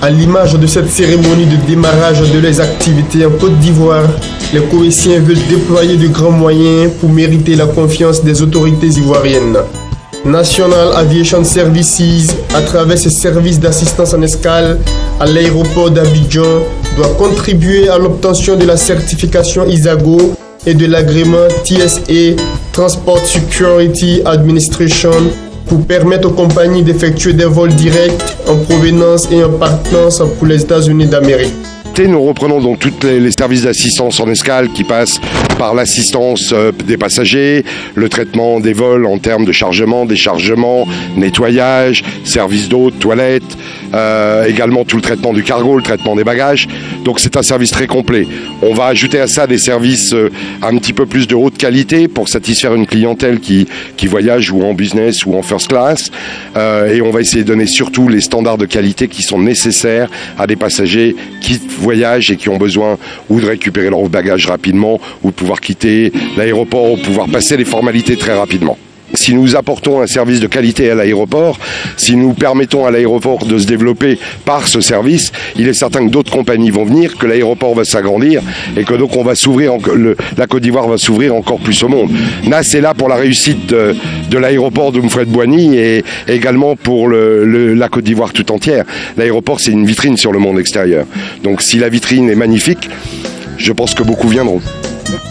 À l'image de cette cérémonie de démarrage de leurs activités en Côte d'Ivoire, les Koweïtiens veulent déployer de grands moyens pour mériter la confiance des autorités ivoiriennes. National Aviation Services, à travers ses services d'assistance en escale à l'aéroport d'Abidjan, doit contribuer à l'obtention de la certification ISAGO et de l'agrément TSA, Transport Security Administration, pour permettre aux compagnies d'effectuer des vols directs en provenance et en partance pour les États-Unis d'Amérique. Nous reprenons donc tous les services d'assistance en escale qui passent par l'assistance des passagers, le traitement des vols en termes de chargement, déchargement, nettoyage, service d'eau, toilettes, également tout le traitement du cargo, le traitement des bagages. Donc c'est un service très complet. On va ajouter à ça des services un petit peu plus de haute qualité pour satisfaire une clientèle qui voyage ou en business ou en first class. Et on va essayer de donner surtout les standards de qualité qui sont nécessaires à des passagers qui voyagent et qui ont besoin ou de récupérer leur bagage rapidement ou de pouvoir quitter l'aéroport ou pouvoir passer les formalités très rapidement. Si nous apportons un service de qualité à l'aéroport, si nous permettons à l'aéroport de se développer par ce service, il est certain que d'autres compagnies vont venir, que l'aéroport va s'agrandir et que donc on va s'ouvrir, la Côte d'Ivoire va s'ouvrir encore plus au monde. NAS est là pour la réussite de l'aéroport de Mfouet-Boigny et également pour la Côte d'Ivoire tout entière. L'aéroport, c'est une vitrine sur le monde extérieur. Donc si la vitrine est magnifique, je pense que beaucoup viendront.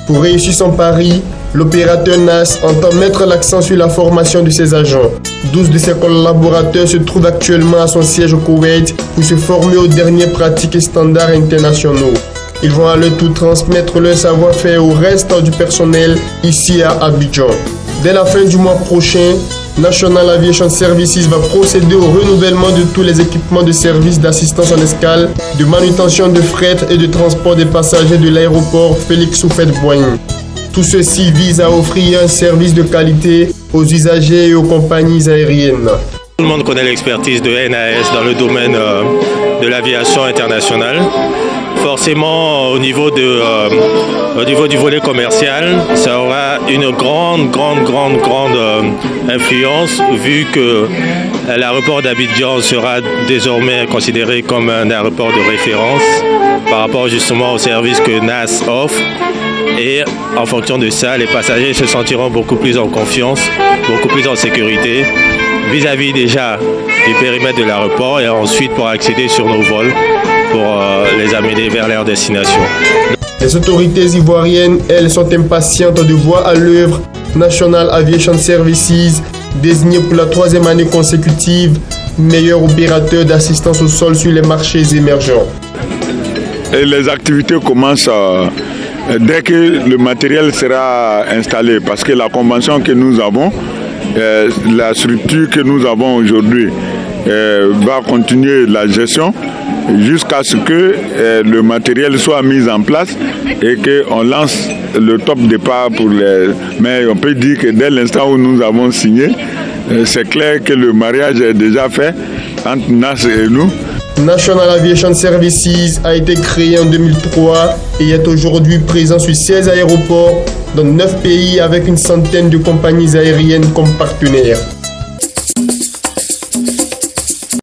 Pour réussir son pari, l'opérateur NAS entend mettre l'accent sur la formation de ses agents. 12 de ses collaborateurs se trouvent actuellement à son siège au Koweït pour se former aux dernières pratiques et standards internationaux. Ils vont à leur tour transmettre leur savoir-faire au reste du personnel ici à Abidjan. Dès la fin du mois prochain, National Aviation Services va procéder au renouvellement de tous les équipements de services d'assistance en escale, de manutention de fret et de transport des passagers de l'aéroport Félix Houphouët-Boigny. Tout ceci vise à offrir un service de qualité aux usagers et aux compagnies aériennes. Tout le monde connaît l'expertise de NAS dans le domaine de l'aviation internationale. Forcément, au niveau du volet commercial, ça aura une grande influence vu que l'aéroport d'Abidjan sera désormais considéré comme un aéroport de référence par rapport justement au service que NAS offre. Et en fonction de ça, les passagers se sentiront beaucoup plus en confiance, beaucoup plus en sécurité vis-à-vis déjà du périmètre de l'aéroport et ensuite pour accéder sur nos vols pour les amener vers leur destination. Les autorités ivoiriennes, elles, sont impatientes de voir à l'œuvre National Aviation Services, désigné pour la 3e année consécutive meilleur opérateur d'assistance au sol sur les marchés émergents. Et les activités commencent dès que le matériel sera installé, parce que la convention que nous avons, la structure que nous avons aujourd'hui va continuer la gestion jusqu'à ce que le matériel soit mis en place et qu'on lance le top départ pour les... Mais on peut dire que dès l'instant où nous avons signé, c'est clair que le mariage est déjà fait entre NAS et nous. National Aviation Services a été créé en 2003 et est aujourd'hui présent sur 16 aéroports dans 9 pays avec une centaine de compagnies aériennes comme partenaires.